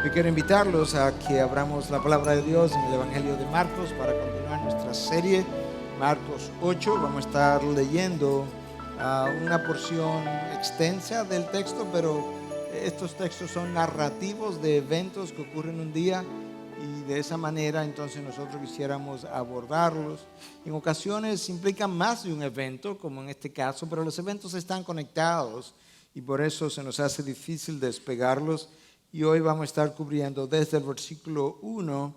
Yo quiero invitarlos a que abramos la palabra de Dios en el Evangelio de Marcos para continuar nuestra serie. Marcos 8, vamos a estar leyendo una porción extensa del texto, pero estos textos son narrativos de eventos que ocurren un día y de esa manera entonces nosotros quisiéramos abordarlos. En ocasiones implican más de un evento, como en este caso, pero los eventos están conectados y por eso se nos hace difícil despegarlos. Y hoy vamos a estar cubriendo desde el versículo 1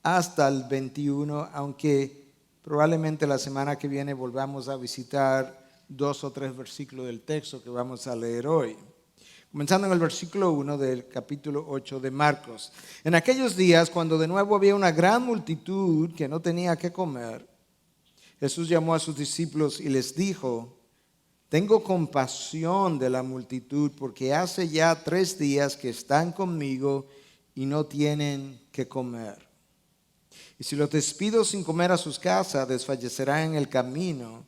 hasta el 21, aunque probablemente la semana que viene volvamos a visitar 2 o 3 versículos del texto que vamos a leer hoy. Comenzando en el versículo 1 del capítulo 8 de Marcos. En aquellos días, cuando de nuevo había una gran multitud que no tenía qué comer, Jesús llamó a sus discípulos y les dijo: tengo compasión de la multitud porque hace ya 3 días que están conmigo y no tienen que comer. Y si los despido sin comer a sus casas, desfallecerán en el camino,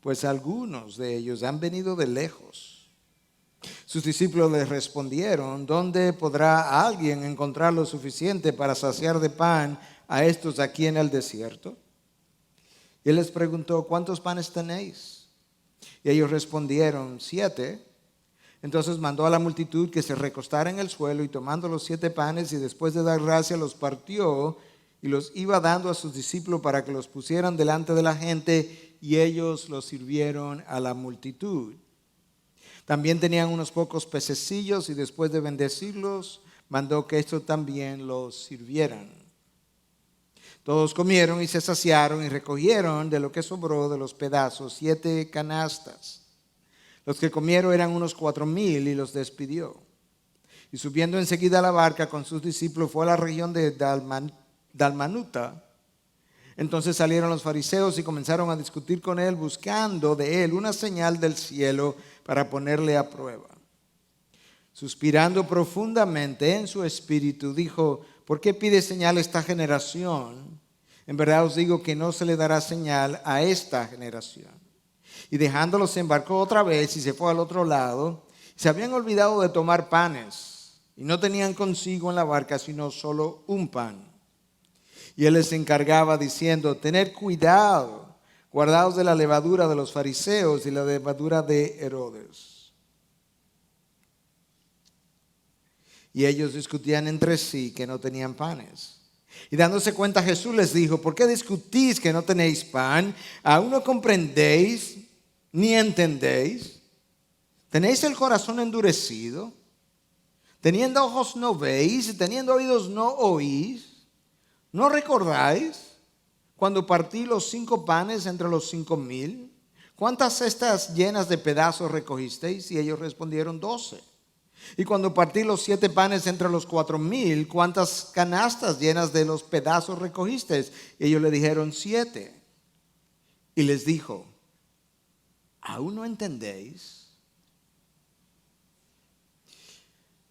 pues algunos de ellos han venido de lejos. Sus discípulos les respondieron: ¿dónde podrá alguien encontrar lo suficiente para saciar de pan a estos aquí en el desierto? Y él les preguntó: ¿cuántos panes tenéis? Y ellos respondieron: 7. Entonces mandó a la multitud que se recostara en el suelo, y tomando los 7 panes y después de dar gracia los partió y los iba dando a sus discípulos para que los pusieran delante de la gente, y ellos los sirvieron a la multitud. También tenían unos pocos pececillos y después de bendecirlos mandó que estos también los sirvieran. Todos comieron y se saciaron y recogieron de lo que sobró de los pedazos 7 canastas. Los que comieron eran unos 4,000 y los despidió. Y subiendo enseguida a la barca con sus discípulos fue a la región de Dalmanuta. Entonces salieron los fariseos y comenzaron a discutir con él, buscando de él una señal del cielo para ponerle a prueba. Suspirando profundamente en su espíritu, dijo: ¿por qué pide señal esta generación? En verdad os digo que no se le dará señal a esta generación. Y dejándolos se embarcó otra vez y se fue al otro lado. Se habían olvidado de tomar panes y no tenían consigo en la barca sino solo un pan. Y él les encargaba diciendo: tened cuidado, guardaos de la levadura de los fariseos y la levadura de Herodes. Y ellos discutían entre sí que no tenían panes. Y dándose cuenta Jesús les dijo: ¿por qué discutís que no tenéis pan? ¿Aún no comprendéis ni entendéis? ¿Tenéis el corazón endurecido? Teniendo ojos no veis y teniendo oídos no oís. ¿No recordáis cuando partí los 5 panes entre los 5,000? ¿Cuántas cestas llenas de pedazos recogisteis? Y ellos respondieron: 12. Y cuando partí los 7 panes entre los 4,000, ¿cuántas canastas llenas de los pedazos recogisteis? Y ellos le dijeron: 7. Y les dijo: ¿aún no entendéis?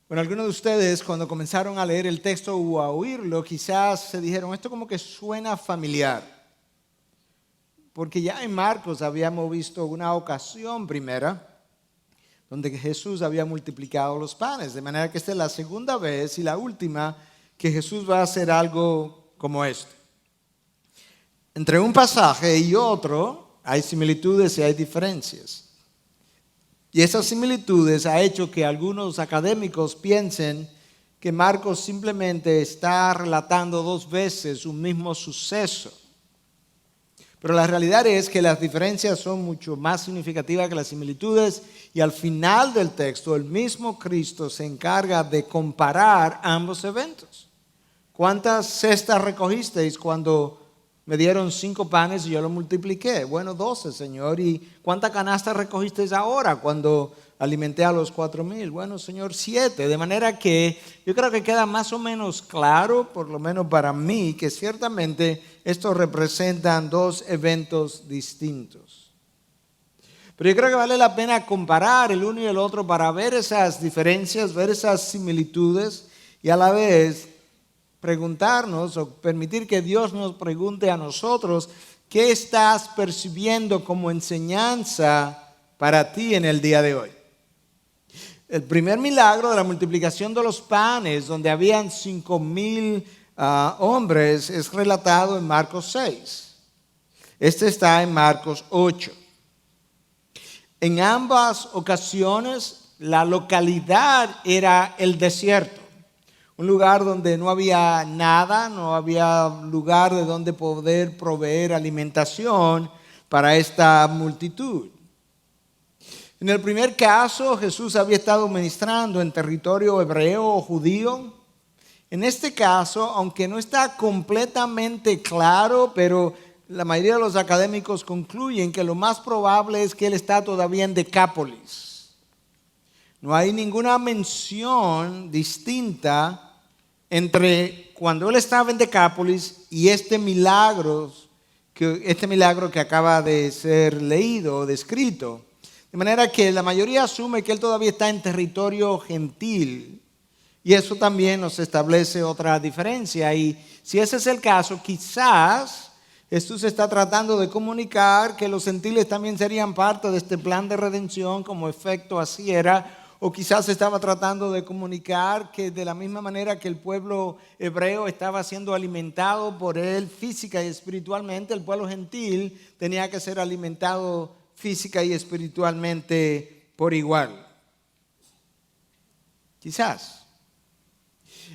Bueno, algunos de ustedes cuando comenzaron a leer el texto o a oírlo, quizás se dijeron: esto como que suena familiar. Porque ya en Marcos habíamos visto una ocasión primera donde Jesús había multiplicado los panes, de manera que esta es la segunda vez y la última que Jesús va a hacer algo como esto. Entre un pasaje y otro hay similitudes y hay diferencias. Y esas similitudes ha hecho que algunos académicos piensen que Marcos simplemente está relatando 2 veces un mismo suceso. Pero la realidad es que las diferencias son mucho más significativas que las similitudes, y al final del texto el mismo Cristo se encarga de comparar ambos eventos. ¿Cuántas cestas recogisteis cuando me dieron 5 panes y yo lo multipliqué? Bueno, 12, Señor. ¿Y cuántas canastas recogisteis ahora cuando alimenté a los 4,000? Bueno, Señor, 7. De manera que yo creo que queda más o menos claro, por lo menos para mí, que ciertamente estos representan 2 eventos distintos. Pero yo creo que vale la pena comparar el uno y el otro para ver esas diferencias, ver esas similitudes y a la vez preguntarnos o permitir que Dios nos pregunte a nosotros: ¿qué estás percibiendo como enseñanza para ti en el día de hoy? El primer milagro de la multiplicación de los panes, donde habían 5,000 hombres, es relatado en Marcos 6. Este está en Marcos 8. En ambas ocasiones, la localidad era el desierto. Un lugar donde no había nada, no había lugar de donde poder proveer alimentación para esta multitud. En el primer caso, Jesús había estado ministrando en territorio hebreo o judío. En este caso, aunque no está completamente claro, pero la mayoría de los académicos concluyen que lo más probable es que él está todavía en Decápolis. No hay ninguna mención distinta entre cuando él estaba en Decápolis y este milagro que acaba de ser leído o descrito. De manera que la mayoría asume que él todavía está en territorio gentil. Y eso también nos establece otra diferencia. Y si ese es el caso, quizás Jesús está tratando de comunicar que los gentiles también serían parte de este plan de redención, como efecto así era. O quizás estaba tratando de comunicar que de la misma manera que el pueblo hebreo estaba siendo alimentado por él física y espiritualmente, el pueblo gentil tenía que ser alimentado física y espiritualmente por igual. Quizás.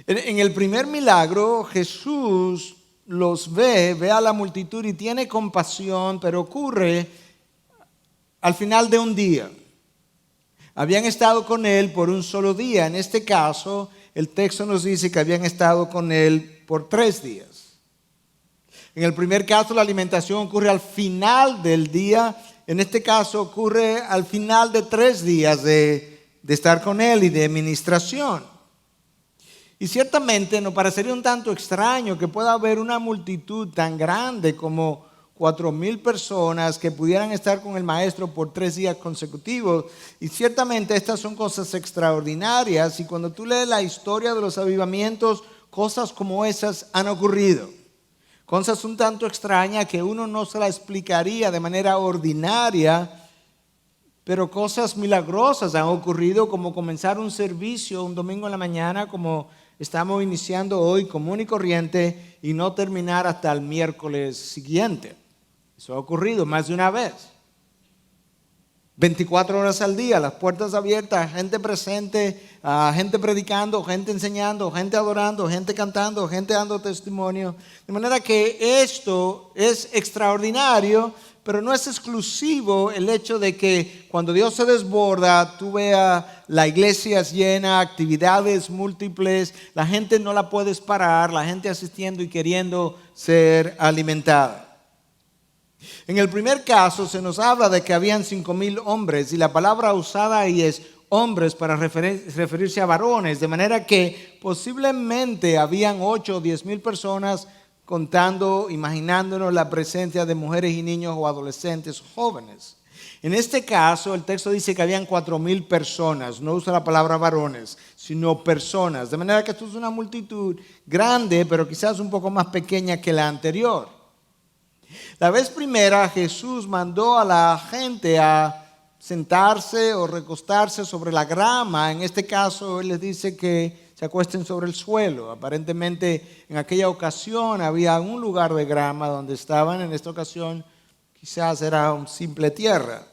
En el primer milagro, Jesús los ve a la multitud y tiene compasión, pero ocurre al final de un día. Habían estado con él por un solo día. En este caso, el texto nos dice que habían estado con él por 3 días. En el primer caso, la alimentación ocurre al final del día. En este caso, ocurre al final de 3 días de estar con él y de ministración. Y ciertamente nos parecería un tanto extraño que pueda haber una multitud tan grande como 4,000 personas que pudieran estar con el maestro por 3 días consecutivos. Y ciertamente estas son cosas extraordinarias. Y cuando tú lees la historia de los avivamientos, cosas como esas han ocurrido. Cosas un tanto extrañas que uno no se la explicaría de manera ordinaria, pero cosas milagrosas han ocurrido, como comenzar un servicio un domingo en la mañana, como estamos iniciando hoy, común y corriente, y no terminar hasta el miércoles siguiente. Eso ha ocurrido más de una vez. 24 horas al día, las puertas abiertas, gente presente, gente predicando, gente enseñando, gente adorando, gente cantando, gente dando testimonio. De manera que esto es extraordinario, pero no es exclusivo el hecho de que cuando Dios se desborda, tú veas la iglesia llena, actividades múltiples, la gente no la puedes parar, la gente asistiendo y queriendo ser alimentada. En el primer caso se nos habla de que habían 5,000 hombres y la palabra usada ahí es hombres para referirse a varones, de manera que posiblemente habían 8 o 10,000 personas contando, imaginándonos la presencia de mujeres y niños o adolescentes jóvenes. En este caso el texto dice que habían 4,000 personas, no usa la palabra varones, sino personas, de manera que esto es una multitud grande, pero quizás un poco más pequeña que la anterior. La vez primera Jesús mandó a la gente a sentarse o recostarse sobre la grama. En este caso Él les dice que se acuesten sobre el suelo. Aparentemente en aquella ocasión había un lugar de grama donde estaban. En esta ocasión quizás era un simple tierra.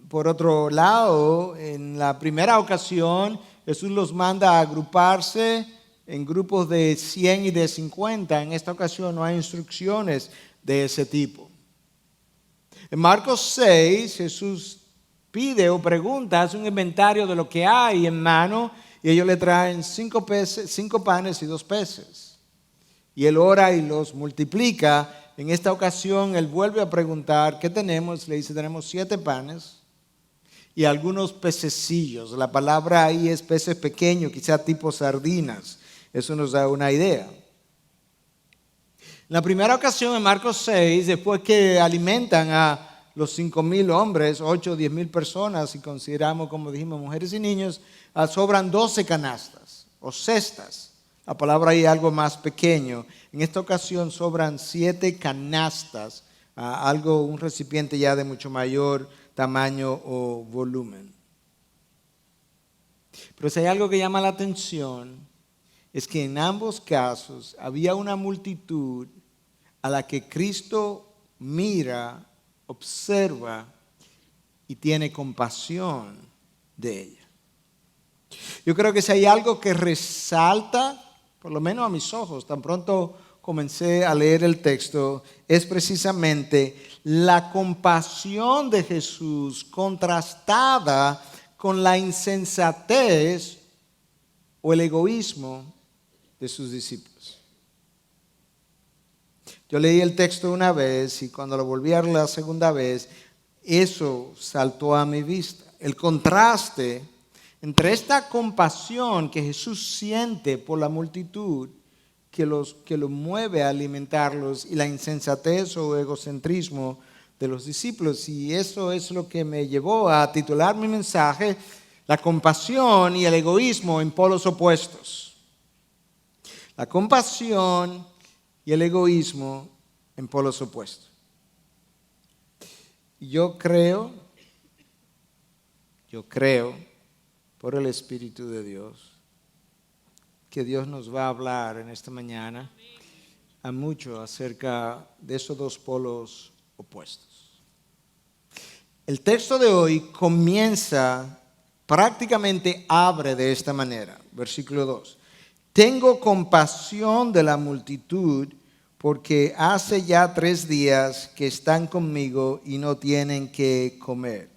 Por otro lado, en la primera ocasión Jesús los manda a agruparse en grupos de 100 y de 50. En esta ocasión no hay instrucciones de ese tipo. En Marcos 6, Jesús pide o pregunta, hace un inventario de lo que hay en mano y ellos le traen 5 panes y 2 peces. Y él ora y los multiplica. En esta ocasión él vuelve a preguntar, ¿qué tenemos? Le dice, tenemos 7 panes y algunos pececillos. La palabra ahí es peces pequeños, quizá tipo sardinas. Eso nos da una idea. En la primera ocasión, en Marcos 6, después que alimentan a los 5,000 hombres, 8 o 10,000 personas, si consideramos, como dijimos, mujeres y niños, sobran 12 canastas o cestas. La palabra ahí es algo más pequeño. En esta ocasión sobran 7 canastas, un recipiente ya de mucho mayor tamaño o volumen. Pero si hay algo que llama la atención, es que en ambos casos había una multitud a la que Cristo mira, observa y tiene compasión de ella. Yo creo que si hay algo que resalta, por lo menos a mis ojos, tan pronto comencé a leer el texto, es precisamente la compasión de Jesús contrastada con la insensatez o el egoísmo de sus discípulos. Yo leí el texto una vez y cuando lo volví a leer la segunda vez, eso saltó a mi vista. El contraste entre esta compasión que Jesús siente por la multitud que lo mueve a alimentarlos y la insensatez o egocentrismo de los discípulos. Y eso es lo que me llevó a titular mi mensaje, la compasión y el egoísmo en polos opuestos. La compasión y el egoísmo en polos opuestos. Yo creo, por el Espíritu de Dios, que Dios nos va a hablar en esta mañana a mucho acerca de esos dos polos opuestos. El texto de hoy comienza, prácticamente abre de esta manera, versículo 2. Tengo compasión de la multitud porque hace ya 3 días que están conmigo y no tienen que comer.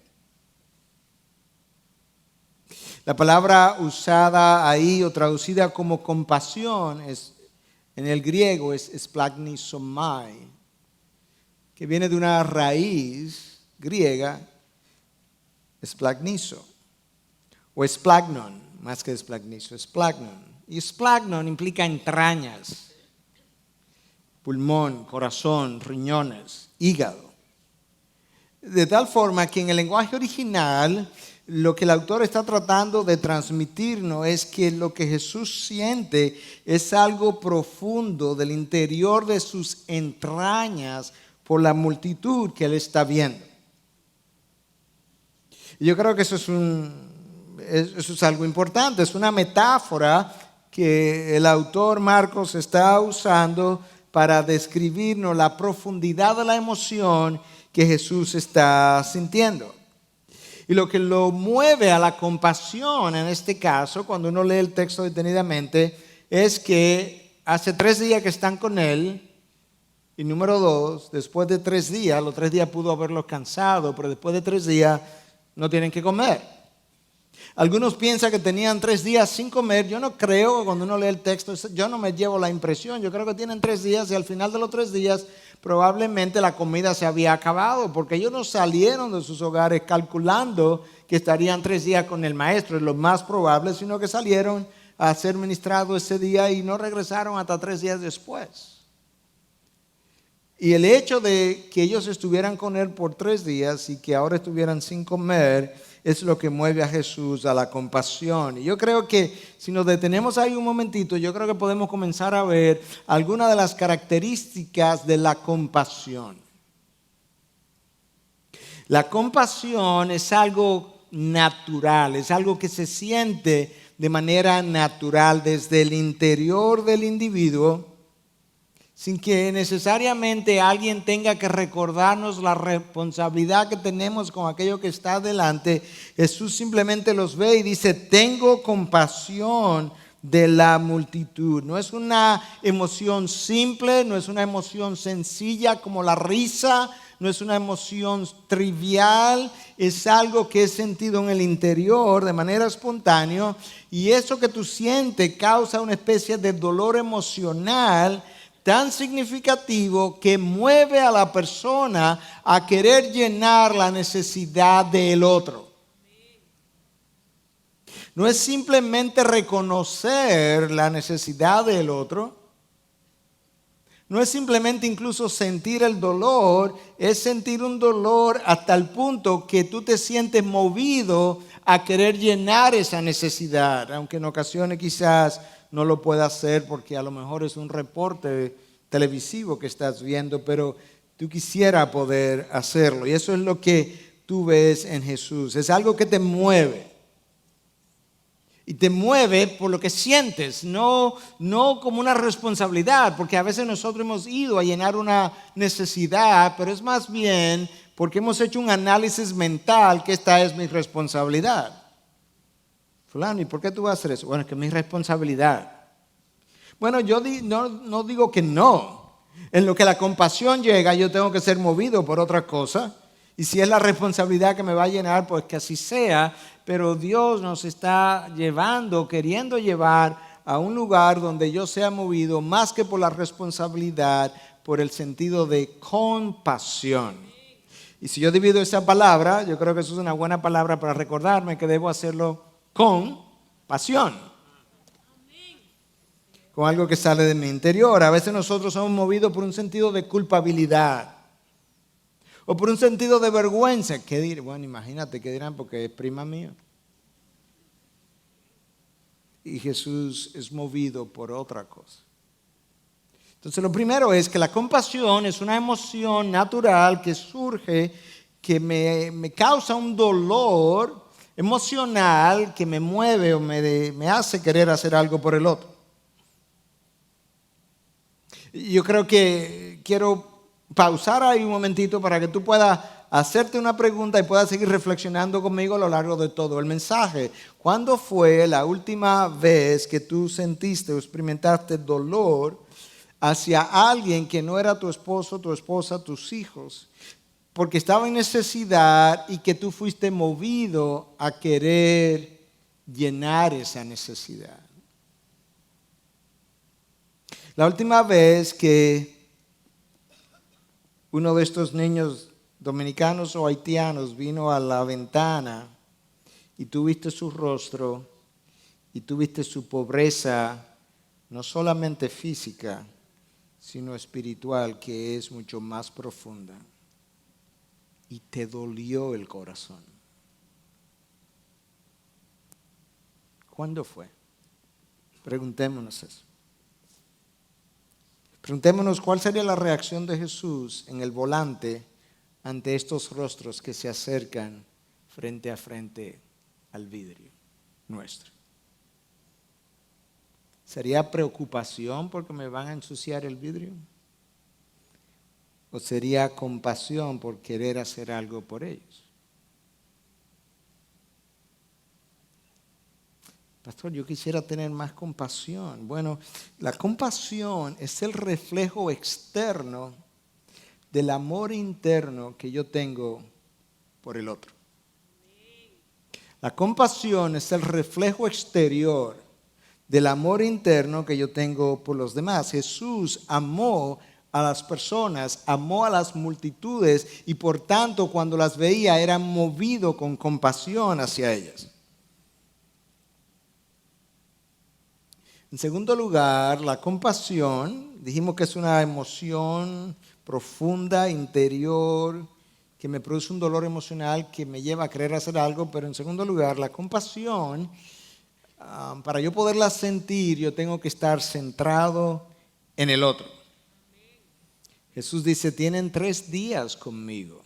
La palabra usada ahí o traducida como compasión en el griego es splagnisomai, que viene de una raíz griega, splagniso, o splagnon, más que splagniso, splagnon. Y splagnon implica entrañas, pulmón, corazón, riñones, hígado. De tal forma que en el lenguaje original lo que el autor está tratando de transmitirnos es que lo que Jesús siente es algo profundo del interior de sus entrañas por la multitud que él está viendo. Y yo creo que eso es algo importante, es una metáfora que el autor Marcos está usando para describirnos la profundidad de la emoción que Jesús está sintiendo. Y lo que lo mueve a la compasión en este caso, cuando uno lee el texto detenidamente, es que hace 3 días que están con él. Y número 2, después de 3 días, los 3 días pudo haberlos cansado, pero después de 3 días no tienen que comer. Algunos piensan que tenían 3 días sin comer. Yo no creo que cuando uno lee el texto, yo no me llevo la impresión. Yo creo que tienen 3 días y al final de los 3 días probablemente la comida se había acabado, porque ellos no salieron de sus hogares calculando que estarían 3 días con el maestro, es lo más probable, sino que salieron a ser ministrados ese día y no regresaron hasta 3 días después. Y el hecho de que ellos estuvieran con él por 3 días y que ahora estuvieran sin comer es lo que mueve a Jesús a la compasión. Y yo creo que si nos detenemos ahí un momentito, yo creo que podemos comenzar a ver algunas de las características de la compasión. La compasión es algo natural, es algo que se siente de manera natural desde el interior del individuo, sin que necesariamente alguien tenga que recordarnos la responsabilidad que tenemos con aquello que está delante. Jesús simplemente los ve y dice, tengo compasión de la multitud. No es una emoción simple, no es una emoción sencilla como la risa, no es una emoción trivial, es algo que es sentido en el interior de manera espontánea, y eso que tú sientes causa una especie de dolor emocional tan significativo que mueve a la persona a querer llenar la necesidad del otro. No es simplemente reconocer la necesidad del otro, no es simplemente incluso sentir el dolor, es sentir un dolor hasta el punto que tú te sientes movido a querer llenar esa necesidad, aunque en ocasiones quizás no lo pueda hacer porque a lo mejor es un reporte televisivo que estás viendo, pero tú quisieras poder hacerlo. Y eso es lo que tú ves en Jesús. Es algo que te mueve. Y te mueve por lo que sientes, no como una responsabilidad, porque a veces nosotros hemos ido a llenar una necesidad, pero es más bien porque hemos hecho un análisis mental que esta es mi responsabilidad. Fulano, ¿y por qué tú vas a hacer eso? Bueno, es que es mi responsabilidad. Bueno, yo no digo que no. En lo que la compasión llega, yo tengo que ser movido por otra cosa. Y si es la responsabilidad que me va a llenar, pues que así sea. Pero Dios nos está llevando, queriendo llevar a un lugar donde yo sea movido más que por la responsabilidad, por el sentido de compasión. Y si yo divido esa palabra, yo creo que eso es una buena palabra para recordarme que debo hacerlo con pasión. Con algo que sale de mi interior. A veces nosotros somos movidos por un sentido de culpabilidad. O por un sentido de vergüenza. ¿Qué dirán? Bueno, imagínate, ¿qué dirán? Porque es prima mía. Y Jesús es movido por otra cosa. Entonces lo primero es que la compasión es una emoción natural que surge, que me causa un dolor emocional que me mueve o me hace querer hacer algo por el otro. Yo creo que quiero pausar ahí un momentito para que tú puedas hacerte una pregunta y puedas seguir reflexionando conmigo a lo largo de todo el mensaje. ¿Cuándo fue la última vez que tú sentiste o experimentaste dolor hacia alguien que no era tu esposo, tu esposa, tus hijos, porque estaba en necesidad y que tú fuiste movido a querer llenar esa necesidad? La última vez que uno de estos niños dominicanos o haitianos vino a la ventana y tú viste su rostro y tú viste su pobreza, no solamente física, sino espiritual, que es mucho más profunda, y te dolió el corazón. ¿Cuándo fue? Preguntémonos eso. Preguntémonos cuál sería la reacción de Jesús en el volante ante estos rostros que se acercan frente a frente al vidrio nuestro. ¿Sería preocupación porque me van a ensuciar el vidrio? ¿O sería compasión por querer hacer algo por ellos? Pastor, yo quisiera tener más compasión. Bueno, la compasión es el reflejo externo del amor interno que yo tengo por el otro. La compasión es el reflejo exterior del amor interno que yo tengo por los demás. Jesús amó a las personas, amó a las multitudes y por tanto cuando las veía era movido con compasión hacia ellas. En segundo lugar, la compasión, dijimos que es una emoción profunda, interior, que me produce un dolor emocional que me lleva a querer hacer algo, pero en segundo lugar, la compasión, para yo poderla sentir, yo tengo que estar centrado en el otro. Jesús dice, tienen 3 días conmigo.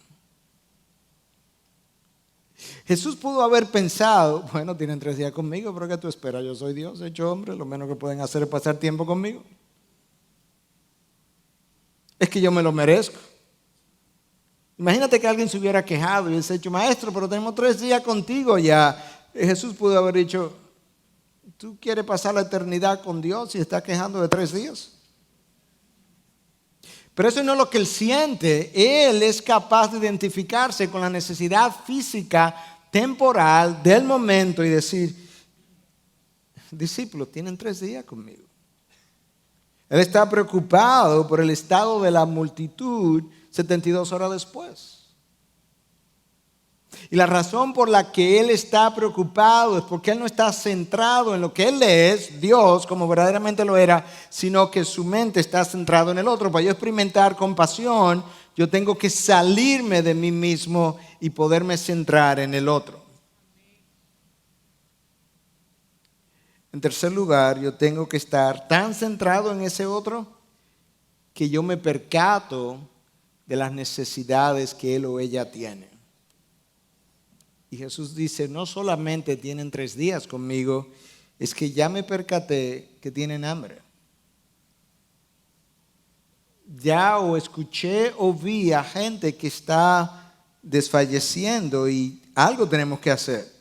Jesús pudo haber pensado, bueno, tienen 3 días conmigo, pero ¿qué tú esperas? Yo soy Dios, hecho hombre, lo menos que pueden hacer es pasar tiempo conmigo. Es que yo me lo merezco. Imagínate que alguien se hubiera quejado y hubiese dicho, maestro, pero tenemos 3 días contigo ya. Jesús pudo haber dicho, ¿tú quieres pasar la eternidad con Dios y estás quejando de 3 días? Pero eso no es lo que él siente. Él es capaz de identificarse con la necesidad física, temporal, del momento y decir, discípulos, tienen 3 días conmigo. Él está preocupado por el estado de la multitud 72 horas después. Y la razón por la que él está preocupado es porque él no está centrado en lo que él es, Dios, como verdaderamente lo era, sino que su mente está centrada en el otro. Para yo experimentar compasión, yo tengo que salirme de mí mismo y poderme centrar en el otro. En tercer lugar, yo tengo que estar tan centrado en ese otro que yo me percato de las necesidades que él o ella tiene. Y Jesús dice, no solamente tienen 3 días conmigo, es que ya me percaté que tienen hambre. Ya o escuché o vi a gente que está desfalleciendo y algo tenemos que hacer.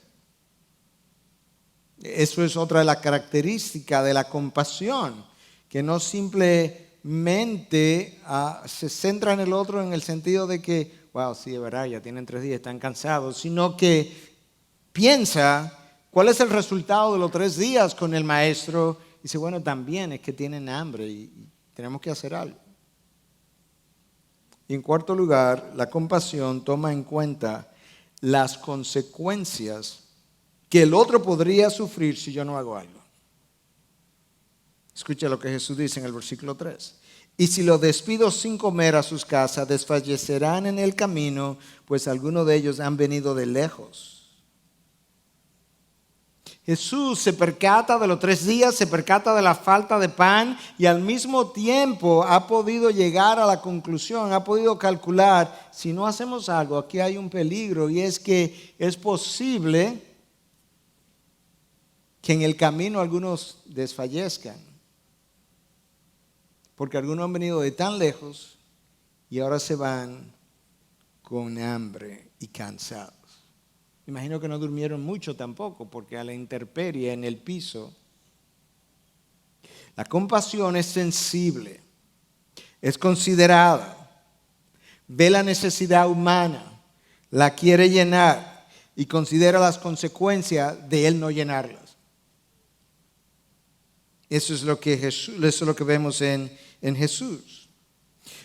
Eso es otra de las características de la compasión, que no simplemente se centra en el otro en el sentido de que, wow, sí, es verdad, ya tienen 3 días, están cansados, sino que piensa cuál es el resultado de los 3 días con el maestro y dice, bueno, también es que tienen hambre y tenemos que hacer algo. Y en cuarto lugar, la compasión toma en cuenta las consecuencias que el otro podría sufrir si yo no hago algo. Escucha lo que Jesús dice en el versículo 3. Y si los despido sin comer a sus casas, desfallecerán en el camino, pues algunos de ellos han venido de lejos. Jesús se percata de los 3 días, se percata de la falta de pan y al mismo tiempo ha podido llegar a la conclusión, ha podido calcular, si no hacemos algo, aquí hay un peligro y es que es posible que en el camino algunos desfallezcan. Porque algunos han venido de tan lejos y ahora se van con hambre y cansados. Imagino que no durmieron mucho tampoco, porque a la intemperie en el piso. La compasión es sensible, es considerada, ve la necesidad humana, la quiere llenar y considera las consecuencias de él no llenarlas. Eso es lo que vemos en Jesús.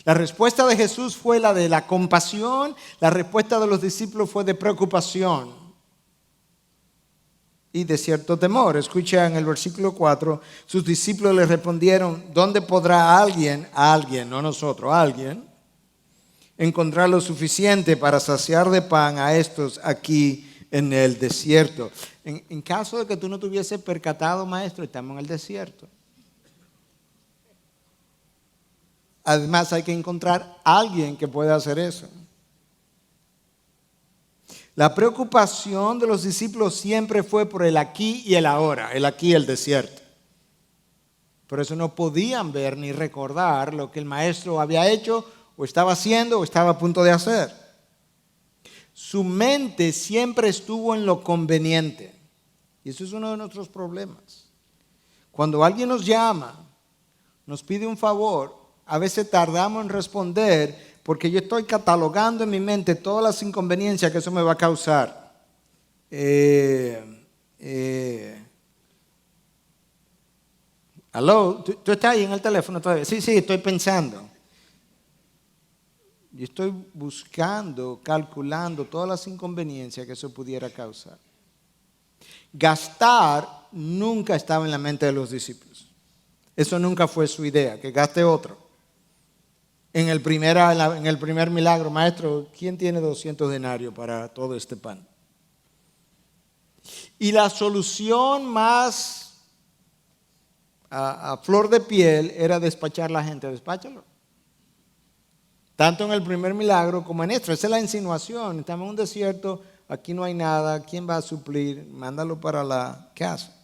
La respuesta de Jesús fue la de la compasión, la respuesta de los discípulos fue de preocupación y de cierto temor. Escucha en el versículo 4, sus discípulos le respondieron, ¿dónde podrá alguien, no nosotros, alguien, encontrar lo suficiente para saciar de pan a estos aquí en el desierto? En caso de que tú no te hubieses percatado, maestro, estamos en el desierto. Además hay que encontrar a alguien que pueda hacer eso. La preocupación de los discípulos siempre fue por el aquí y el ahora, el aquí y el desierto. Por eso no podían ver ni recordar lo que el maestro había hecho o estaba haciendo o estaba a punto de hacer. Su mente siempre estuvo en lo conveniente. Y eso es uno de nuestros problemas. Cuando alguien nos llama, nos pide un favor, a veces tardamos en responder porque yo estoy catalogando en mi mente todas las inconveniencias que eso me va a causar. ¿Aló? ¿Tú estás ahí en el teléfono todavía? Sí, estoy pensando. Yo estoy buscando, calculando todas las inconveniencias que eso pudiera causar. Gastar nunca estaba en la mente de los discípulos. Eso nunca fue su idea, que gaste otro. En el primer milagro, maestro, ¿quién tiene 200 denarios para todo este pan? Y la solución más a flor de piel era despachar a la gente, despáchalo. Tanto en el primer milagro como en esto. Esa es la insinuación. Estamos en un desierto, aquí no hay nada, ¿quién va a suplir? Mándalo para la casa.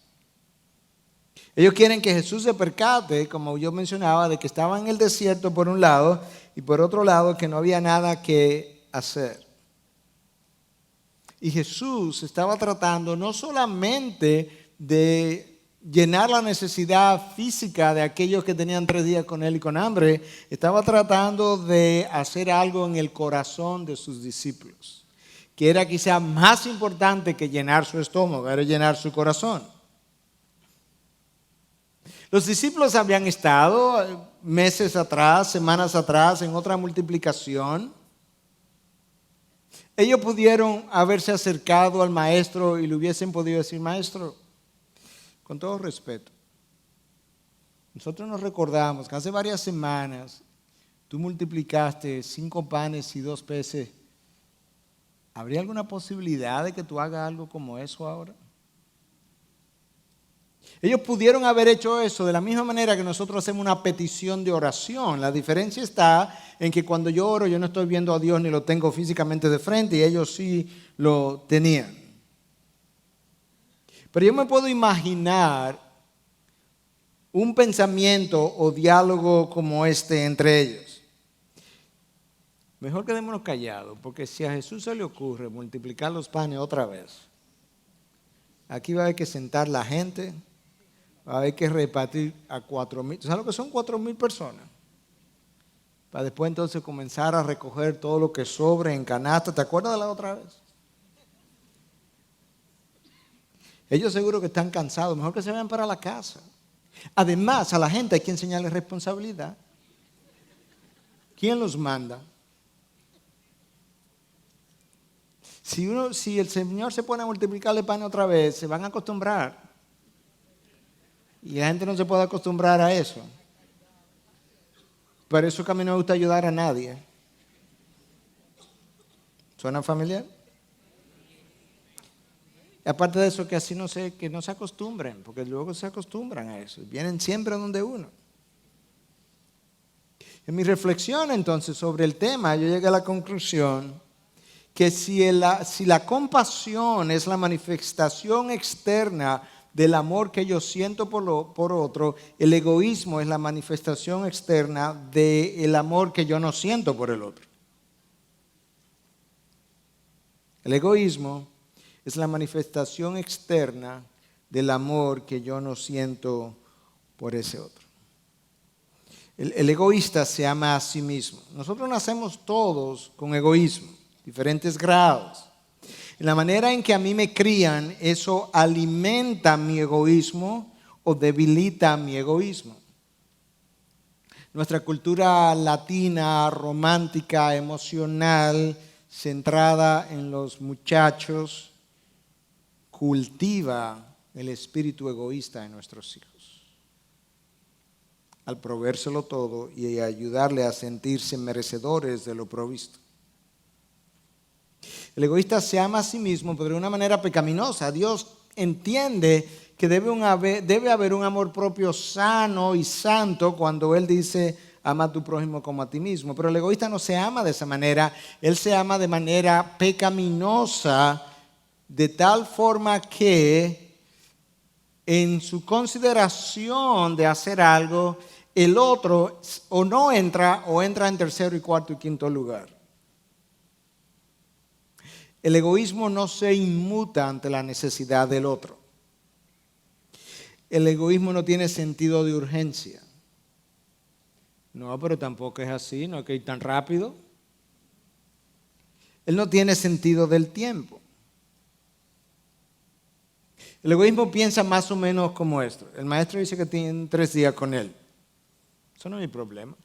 Ellos quieren que Jesús se percate, como yo mencionaba, de que estaba en el desierto por un lado y por otro lado que no había nada que hacer. Y Jesús estaba tratando no solamente de llenar la necesidad física de aquellos que tenían 3 días con él y con hambre, estaba tratando de hacer algo en el corazón de sus discípulos, que era quizá más importante que llenar su estómago, era llenar su corazón. Los discípulos habían estado meses atrás, semanas atrás, en otra multiplicación. Ellos pudieron haberse acercado al maestro y le hubiesen podido decir, maestro, con todo respeto, nosotros nos recordamos que hace varias semanas tú multiplicaste 5 panes y 2 peces. ¿Habría alguna posibilidad de que tú hagas algo como eso ahora? Ellos pudieron haber hecho eso de la misma manera que nosotros hacemos una petición de oración. La diferencia está en que cuando yo oro yo no estoy viendo a Dios ni lo tengo físicamente de frente y ellos sí lo tenían. Pero yo me puedo imaginar un pensamiento o diálogo como este entre ellos. Mejor quedémonos callados, porque si a Jesús se le ocurre multiplicar los panes otra vez, aquí va a haber que sentar la gente, va a haber que repartir a 4,000. ¿Sabes lo que son 4,000 personas? Para después entonces comenzar a recoger todo lo que sobre en canasta. ¿Te acuerdas de la otra vez? Ellos seguro que están cansados, mejor que se vayan para la casa. Además, a la gente hay que enseñarles responsabilidad. ¿Quién los manda? Si el Señor se pone a multiplicarle pan otra vez, se van a acostumbrar. Y la gente no se puede acostumbrar a eso. Por eso que a mí no me gusta ayudar a nadie. ¿Suena familiar? Y aparte de eso, que así que no se acostumbren, porque luego se acostumbran a eso. Vienen siempre a donde uno. En mi reflexión entonces sobre el tema, yo llegué a la conclusión que si la compasión es la manifestación externa del amor que yo siento por otro, el egoísmo es la manifestación externa del amor que yo no siento por el otro. El egoísmo es la manifestación externa del amor que yo no siento por ese otro. El egoísta se ama a sí mismo. Nosotros nacemos todos con egoísmo, diferentes grados. En la manera en que a mí me crían, eso alimenta mi egoísmo o debilita mi egoísmo. Nuestra cultura latina, romántica, emocional, centrada en los muchachos, cultiva el espíritu egoísta en nuestros hijos. Al proveérselo todo y ayudarle a sentirse merecedores de lo provisto. El egoísta se ama a sí mismo, pero de una manera pecaminosa. Dios entiende que debe haber un amor propio sano y santo cuando Él dice, ama a tu prójimo como a ti mismo. Pero el egoísta no se ama de esa manera. Él se ama de manera pecaminosa, de tal forma que en su consideración de hacer algo, el otro o no entra o entra en tercero y cuarto y quinto lugar. El egoísmo no se inmuta ante la necesidad del otro. El egoísmo no tiene sentido de urgencia. No, pero tampoco es así, no hay que ir tan rápido. Él no tiene sentido del tiempo. El egoísmo piensa más o menos como esto. El maestro dice que tienen 3 días con él. Eso no es mi problema.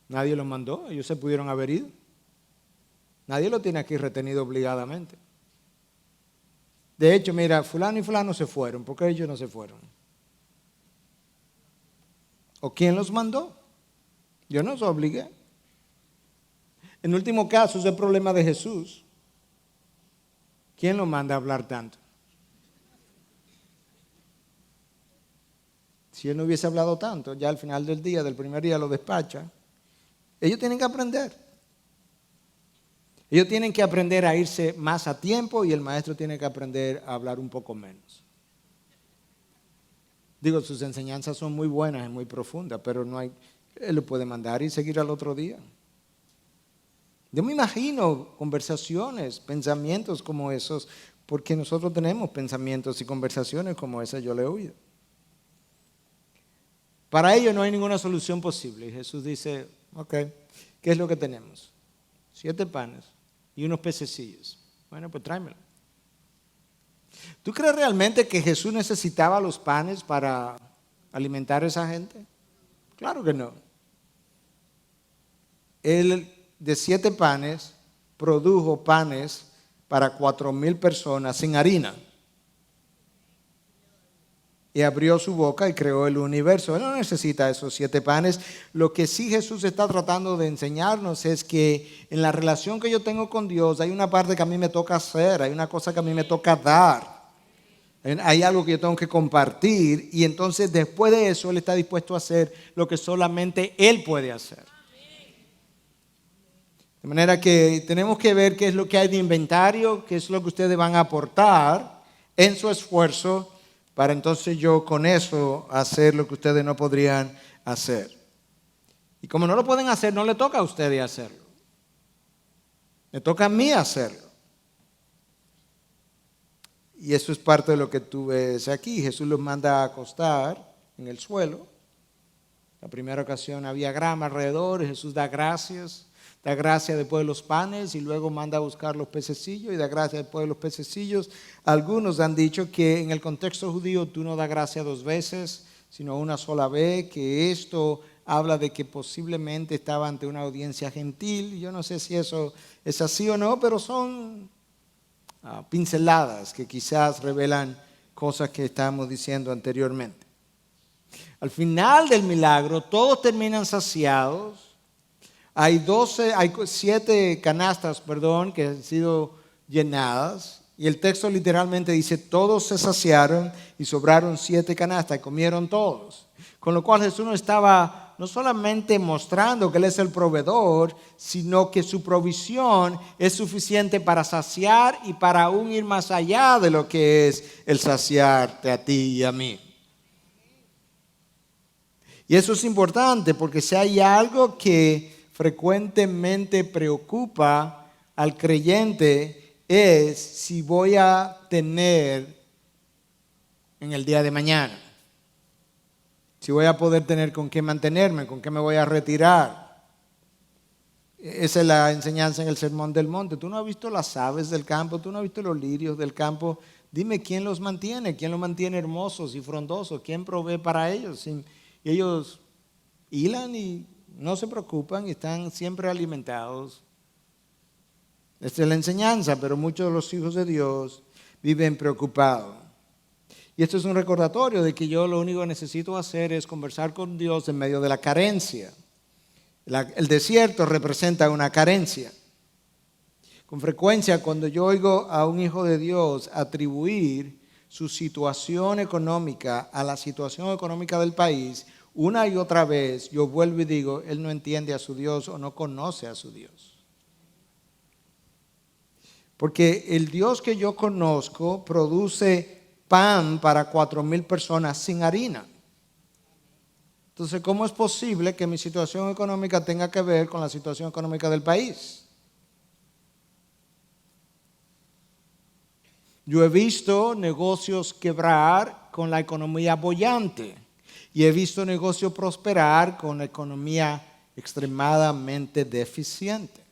Nadie lo mandó, ellos se pudieron haber ido. Nadie lo tiene aquí retenido obligadamente. De hecho, mira, fulano y fulano se fueron. ¿Por qué ellos no se fueron? ¿O quién los mandó? Yo no los obligué. En último caso, es el problema de Jesús. ¿Quién lo manda a hablar tanto? Si él no hubiese hablado tanto, ya al final del día, del primer día, lo despacha. Ellos tienen que aprender. Ellos tienen que aprender a irse más a tiempo y el maestro tiene que aprender a hablar un poco menos. Digo, sus enseñanzas son muy buenas y muy profundas, pero él lo puede mandar y seguir al otro día. Yo me imagino conversaciones, pensamientos como esos, porque nosotros tenemos pensamientos y conversaciones como esas, yo le he oído. Para ello no hay ninguna solución posible. Y Jesús dice, ok, ¿qué es lo que tenemos? 7 panes y unos pececillos. Bueno, pues tráemelo. ¿Tú crees realmente que Jesús necesitaba los panes para alimentar a esa gente? Claro que no. Él de 7 panes produjo panes para 4,000 personas sin harina. Y abrió su boca y creó el universo. Él no necesita esos 7 panes. Lo que sí Jesús está tratando de enseñarnos es que en la relación que yo tengo con Dios hay una parte que a mí me toca hacer, hay una cosa que a mí me toca dar. Hay algo que yo tengo que compartir y entonces después de eso Él está dispuesto a hacer lo que solamente Él puede hacer. De manera que tenemos que ver qué es lo que hay de inventario, qué es lo que ustedes van a aportar en su esfuerzo para entonces yo con eso hacer lo que ustedes no podrían hacer. Y como no lo pueden hacer, no le toca a ustedes hacerlo. Me toca a mí hacerlo. Y eso es parte de lo que tú ves aquí. Jesús los manda a acostar en el suelo. La primera ocasión había grama alrededor, Jesús da gracias después de los panes y luego manda a buscar los pececillos y da gracias después de los pececillos. Algunos han dicho que en el contexto judío tú no das gracias 2 veces, sino una sola vez, que esto habla de que posiblemente estaba ante una audiencia gentil. Yo no sé si eso es así o no, pero son pinceladas que quizás revelan cosas que estábamos diciendo anteriormente. Al final del milagro todos terminan saciados. Hay 7 canastas, que han sido llenadas. Y el texto literalmente dice, todos se saciaron y sobraron 7 canastas y comieron todos. Con lo cual Jesús no estaba no solamente mostrando que Él es el proveedor, sino que su provisión es suficiente para saciar y para aún ir más allá de lo que es el saciarte a ti y a mí. Y eso es importante porque si hay algo que frecuentemente preocupa al creyente es si voy a tener en el día de mañana. Si voy a poder tener con qué mantenerme, con qué me voy a retirar. Esa es la enseñanza en el Sermón del Monte. Tú no has visto las aves del campo, tú no has visto los lirios del campo. Dime quién los mantiene hermosos y frondosos, quién provee para ellos. Y ellos hilan y no se preocupan y están siempre alimentados. Esta es la enseñanza, pero muchos de los hijos de Dios viven preocupados. Y esto es un recordatorio de que yo lo único que necesito hacer es conversar con Dios en medio de la carencia. El desierto representa una carencia. Con frecuencia, cuando yo oigo a un hijo de Dios atribuir su situación económica a la situación económica del país, una y otra vez yo vuelvo y digo, él no entiende a su Dios o no conoce a su Dios. Porque el Dios que yo conozco produce pan para 4,000 personas sin harina. Entonces, ¿cómo es posible que mi situación económica tenga que ver con la situación económica del país? Yo he visto negocios quebrar con la economía boyante y he visto negocios prosperar con la economía extremadamente deficiente.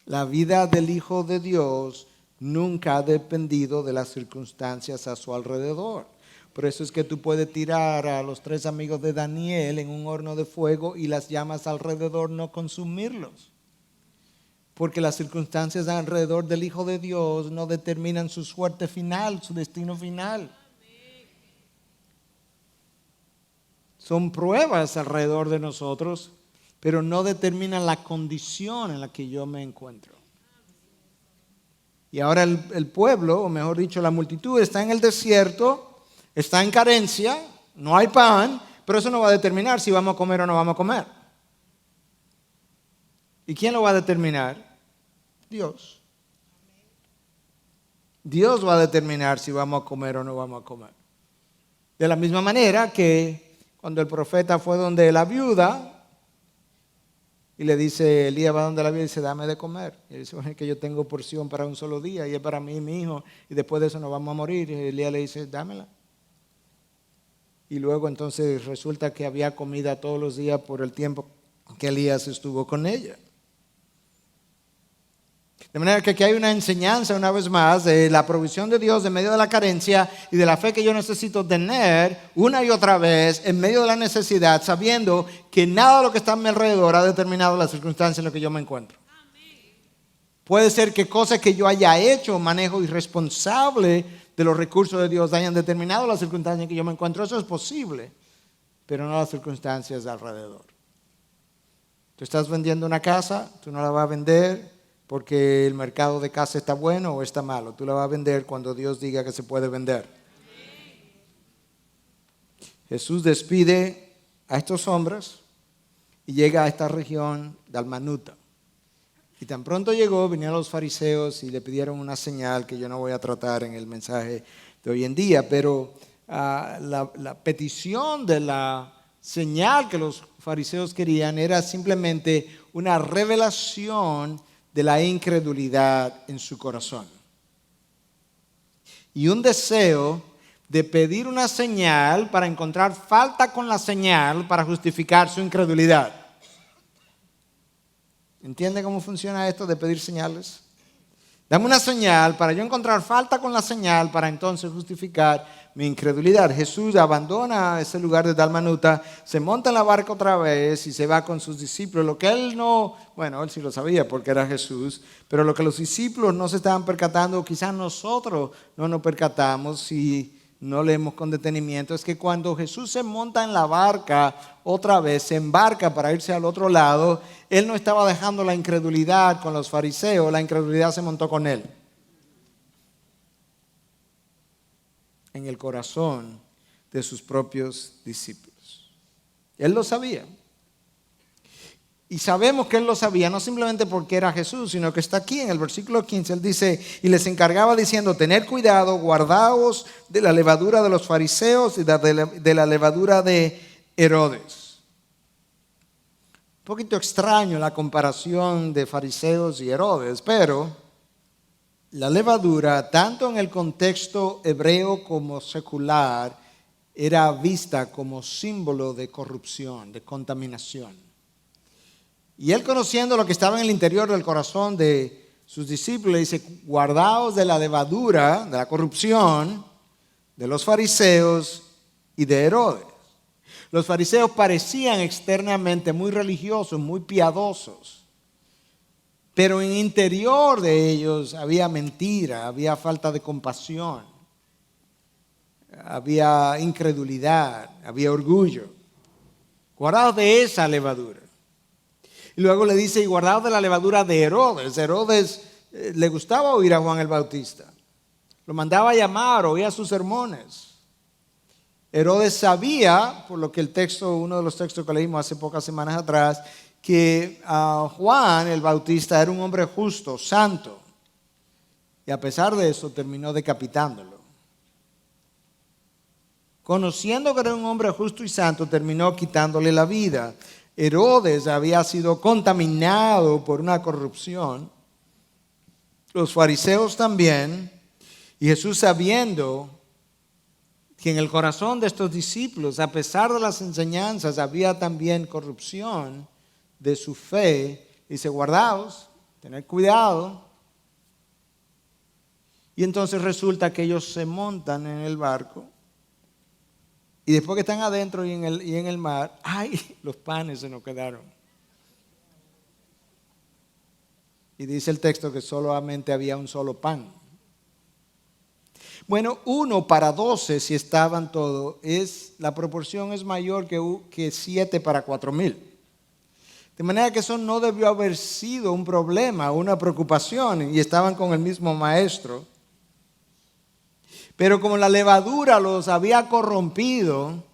La vida del Hijo de Dios nunca ha dependido de las circunstancias a su alrededor. Por eso es que tú puedes tirar a los 3 amigos de Daniel en un horno de fuego y las llamas alrededor no consumirlos. Porque las circunstancias alrededor del Hijo de Dios no determinan su suerte final, su destino final. Son pruebas alrededor de nosotros, pero no determinan la condición en la que yo me encuentro. Y ahora el pueblo, o mejor dicho, la multitud está en el desierto, está en carencia, no hay pan, pero eso no va a determinar si vamos a comer o no vamos a comer. ¿Y quién lo va a determinar? Dios. Dios va a determinar si vamos a comer o no vamos a comer. De la misma manera que cuando el profeta fue donde la viuda y le dice, Elías va donde la viuda y dice, dame de comer. Y dice, bueno, es que yo tengo porción para un solo día y es para mí y mi hijo y después de eso nos vamos a morir. Y Elías le dice, dámela. Y luego entonces resulta que había comida todos los días por el tiempo que Elías estuvo con ella. De manera que aquí hay una enseñanza una vez más de la provisión de Dios en medio de la carencia y de la fe que yo necesito tener una y otra vez en medio de la necesidad, sabiendo que nada de lo que está a mi alrededor ha determinado las circunstancias en las que yo me encuentro. Puede ser que cosas que yo haya hecho, manejo irresponsable de los recursos de Dios, hayan determinado las circunstancias en que yo me encuentro. Eso es posible, pero no las circunstancias de alrededor. Tú estás vendiendo una casa, tú no la vas a vender. porque el mercado de casa está bueno o está malo. Tú la vas a vender cuando Dios diga que se puede vender. Jesús despide a estos hombres y llega a esta región Dalmanuta. Y tan pronto llegó, vinieron los fariseos y le pidieron una señal que yo no voy a tratar en el mensaje de hoy en día, pero la petición de la señal que los fariseos querían era simplemente una revelación de la incredulidad en su corazón. Y un deseo de pedir una señal para encontrar falta con la señal para justificar su incredulidad. ¿Entiende cómo funciona esto de pedir señales? Dame una señal para yo encontrar falta con la señal para entonces justificar mi incredulidad. Jesús abandona ese lugar de Dalmanuta, se monta en la barca otra vez y se va con sus discípulos. Lo que él no, bueno, él sí lo sabía porque era Jesús, pero lo que los discípulos no se estaban percatando, quizás nosotros no nos percatamos si no leemos con detenimiento, es que cuando Jesús se monta en la barca otra vez, se embarca para irse al otro lado, él no estaba dejando la incredulidad con los fariseos, la incredulidad se montó con él. En el corazón de sus propios discípulos. Él lo sabía. Y sabemos que él lo sabía, no simplemente porque era Jesús, sino que está aquí en el versículo 15. Él dice, y les encargaba diciendo, tened cuidado, guardaos de la levadura de los fariseos y de la levadura de Herodes. Un poquito extraño la comparación de fariseos y Herodes, pero la levadura, tanto en el contexto hebreo como secular, era vista como símbolo de corrupción, de contaminación. Y él, conociendo lo que estaba en el interior del corazón de sus discípulos, le dice, guardaos de la levadura, de la corrupción, de los fariseos y de Herodes. Los fariseos parecían externamente muy religiosos, muy piadosos, pero en el interior de ellos había mentira, había falta de compasión, había incredulidad, había orgullo. Guardaos de esa levadura. Y luego le dice, y guardaos de la levadura de Herodes. Herodes le gustaba oír a Juan el Bautista. Lo mandaba a llamar, oía sus sermones. Herodes sabía, por lo que uno de los textos que leímos hace pocas semanas atrás, que Juan el Bautista era un hombre justo, santo. Y a pesar de eso terminó decapitándolo. Conociendo que era un hombre justo y santo, terminó quitándole la vida. Herodes había sido contaminado por una corrupción, los fariseos también, y Jesús, sabiendo que en el corazón de estos discípulos, a pesar de las enseñanzas, había también corrupción de su fe, dice, guardaos, tened cuidado. Y entonces resulta que ellos se montan en el barco. Y después que están adentro y en el mar, ¡ay! Los panes se nos quedaron. Y dice el texto que solamente había un solo pan. Bueno, 1 para 12, si estaban todos, la proporción es mayor que 7 para 4,000. De manera que eso no debió haber sido un problema, una preocupación, y estaban con el mismo maestro. Pero como la levadura los había corrompido,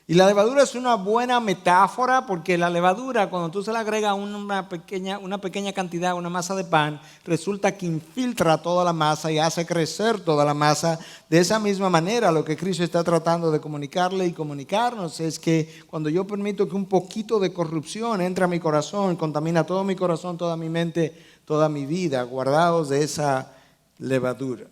y la levadura es una buena metáfora, porque la levadura, cuando tú se le agregas una pequeña cantidad, una masa de pan, resulta que infiltra toda la masa y hace crecer toda la masa. De esa misma manera, lo que Cristo está tratando de comunicarle y comunicarnos es que cuando yo permito que un poquito de corrupción entre a mi corazón, contamina todo mi corazón, toda mi mente, toda mi vida, guardados de esa levadura.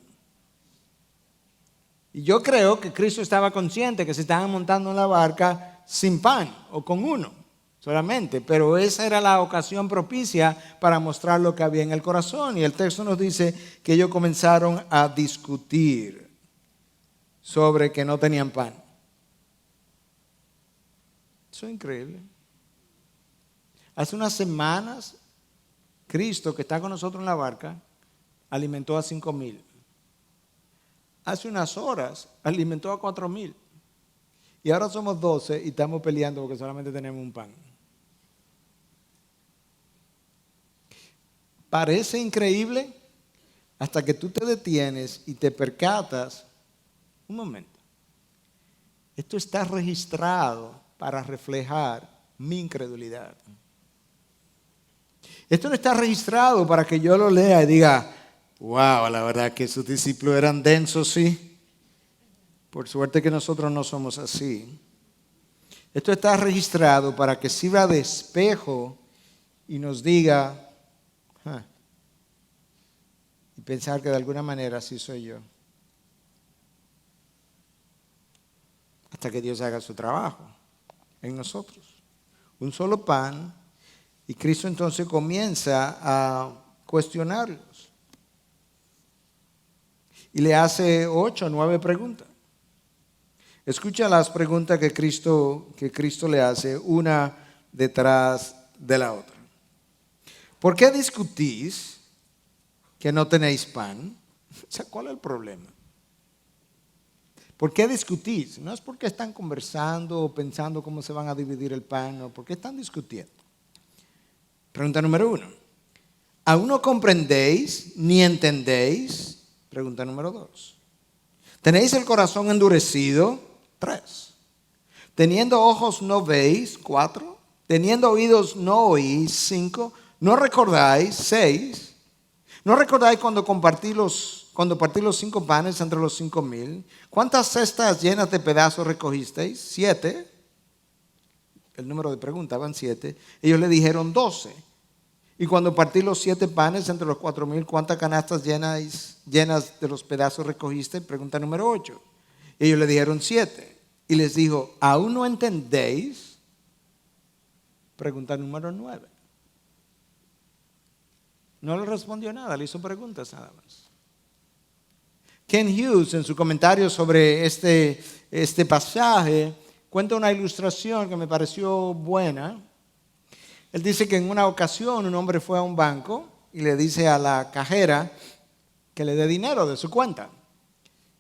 Y yo creo que Cristo estaba consciente que se estaban montando en la barca sin pan o con uno solamente, pero esa era la ocasión propicia para mostrar lo que había en el corazón. Y el texto nos dice que ellos comenzaron a discutir sobre que no tenían pan. Eso es increíble. Hace unas semanas, Cristo, que está con nosotros en la barca, alimentó a 5,000. Hace unas horas alimentó a 4,000. Y ahora somos 12 y estamos peleando porque solamente tenemos un pan. Parece increíble hasta que tú te detienes y te percatas. Un momento. Esto está registrado para reflejar mi incredulidad. Esto no está registrado para que yo lo lea y diga, wow, la verdad que sus discípulos eran densos, sí. Por suerte que nosotros no somos así. Esto está registrado para que sirva de espejo y nos diga, y pensar que de alguna manera así soy yo. Hasta que Dios haga su trabajo en nosotros. Un solo pan, y Cristo entonces comienza a cuestionarlos. Y le hace 8 o 9 preguntas. Escucha las preguntas que Cristo le hace, una detrás de la otra. ¿Por qué discutís que no tenéis pan? O sea, ¿cuál es el problema? ¿Por qué discutís? No es porque están conversando o pensando cómo se van a dividir el pan, no, ¿por qué están discutiendo? Pregunta número 1. ¿Aún no comprendéis ni entendéis? Pregunta número 2. ¿Tenéis el corazón endurecido? 3. ¿Teniendo ojos no veis? 4. ¿Teniendo oídos no oís? 5. ¿No recordáis? 6. ¿No recordáis cuando partí los 5 panes entre los 5,000? ¿Cuántas cestas llenas de pedazos recogisteis? 7. El número de preguntas van 7. Ellos le dijeron 12. Y cuando partí los 7 panes entre los 4,000, ¿cuántas canastas llenas de los pedazos recogiste? Pregunta número 8. Ellos le dijeron 7. Y les dijo, ¿aún no entendéis? Pregunta número 9. No le respondió nada, le hizo preguntas nada más. Ken Hughes, en su comentario sobre este pasaje, cuenta una ilustración que me pareció buena. Él dice que en una ocasión un hombre fue a un banco y le dice a la cajera que le dé dinero de su cuenta.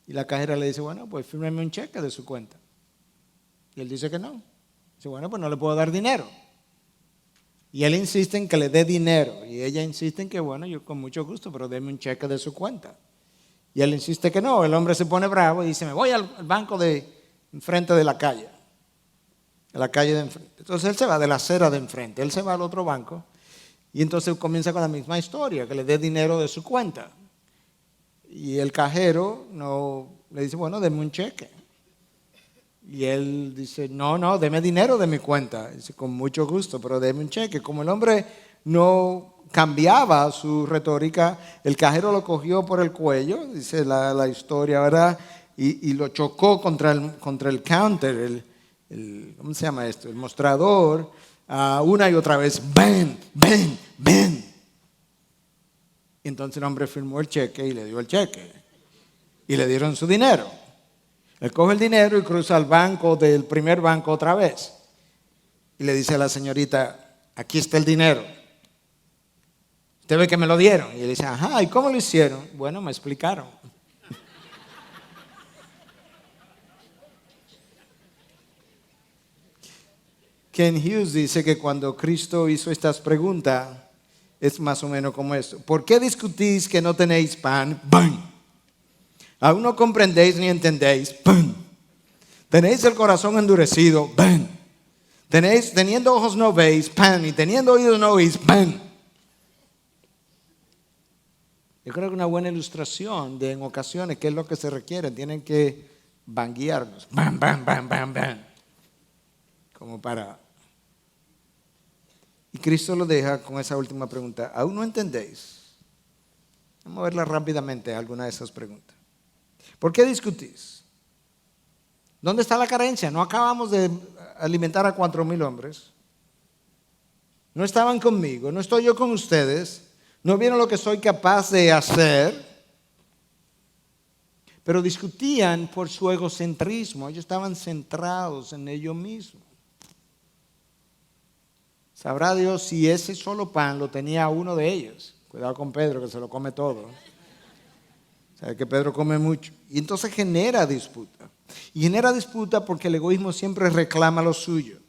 Y la cajera le dice, bueno, pues fírmeme un cheque de su cuenta. Y él dice que no. Dice, bueno, pues no le puedo dar dinero. Y él insiste en que le dé dinero. Y ella insiste en que, bueno, yo con mucho gusto, pero deme un cheque de su cuenta. Y él insiste que no. El hombre se pone bravo y dice, me voy al banco de enfrente de la calle. A la calle de enfrente. Entonces él se va de la acera de enfrente. Él se va al otro banco. Y entonces comienza con la misma historia, que le dé dinero de su cuenta. Y el cajero le dice, bueno, deme un cheque. Y él dice, no, deme dinero de mi cuenta. Dice, con mucho gusto, pero deme un cheque. Como el hombre no cambiaba su retórica, el cajero lo cogió por el cuello, dice la historia, ¿verdad? Y lo chocó contra el counter, ¿cómo se llama esto? El mostrador, una y otra vez, ven. Y entonces el hombre firmó el cheque y le dio el cheque. Y le dieron su dinero. Él coge el dinero y cruza al banco del primer banco otra vez. Y le dice a la señorita, aquí está el dinero. ¿Usted ve que me lo dieron? Y él dice, ajá, ¿y cómo lo hicieron? Bueno, me explicaron. Ken Hughes dice que cuando Cristo hizo estas preguntas, es más o menos como esto. ¿Por qué discutís que no tenéis pan? ¡Bam! ¿Aún no comprendéis ni entendéis? ¡Bam! ¿Tenéis el corazón endurecido? ¡Bam! Teniendo ojos no veis, ¡pam! Y teniendo oídos no oís, ¡bam! Yo creo que una buena ilustración de en ocasiones qué es lo que se requiere. Tienen que banguearnos. ¡Bam, bam, bam, bam, bam! Como para... Y Cristo lo deja con esa última pregunta. ¿Aún no entendéis? Vamos a verla rápidamente, alguna de esas preguntas. ¿Por qué discutís? ¿Dónde está la carencia? No acabamos de alimentar a 4,000 hombres. No estaban conmigo, no estoy yo con ustedes. No vieron lo que soy capaz de hacer. Pero discutían por su egocentrismo. Ellos estaban centrados en ellos mismos. Sabrá Dios si ese solo pan lo tenía uno de ellos. Cuidado con Pedro, que se lo come todo. Sabe que Pedro come mucho. Y entonces genera disputa. Y genera disputa porque el egoísmo siempre reclama lo suyo.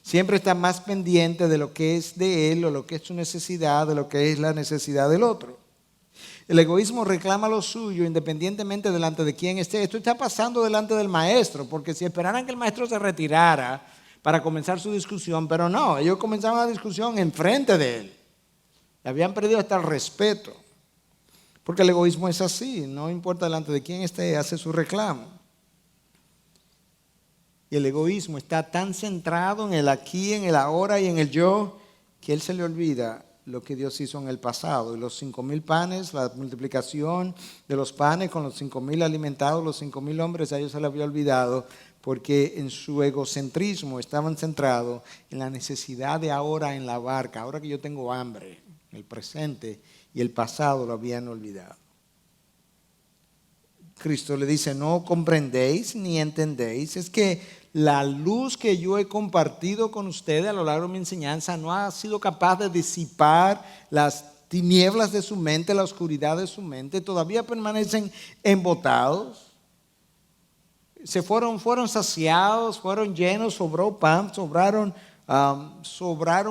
Siempre está más pendiente de lo que es de él o lo que es su necesidad, de lo que es la necesidad del otro. El egoísmo reclama lo suyo independientemente delante de quién esté. Esto está pasando delante del maestro, porque si esperaran que el maestro se retirara para comenzar su discusión, pero no, ellos comenzaban la discusión enfrente de él. Habían perdido hasta el respeto, porque el egoísmo es así, no importa delante de quién esté, hace su reclamo. Y el egoísmo está tan centrado en el aquí, en el ahora y en el yo, que él se le olvida lo que Dios hizo en el pasado. Y los 5,000 panes, la multiplicación de los panes con los 5,000 alimentados, los 5,000 hombres, a ellos se les había olvidado, porque en su egocentrismo estaban centrados en la necesidad de ahora en la barca, ahora que yo tengo hambre, el presente y el pasado lo habían olvidado. Cristo le dice, no comprendéis ni entendéis, es que la luz que yo he compartido con ustedes a lo largo de mi enseñanza no ha sido capaz de disipar las tinieblas de su mente, la oscuridad de su mente, todavía permanecen embotados. Se fueron saciados, fueron llenos, sobró pan, sobraron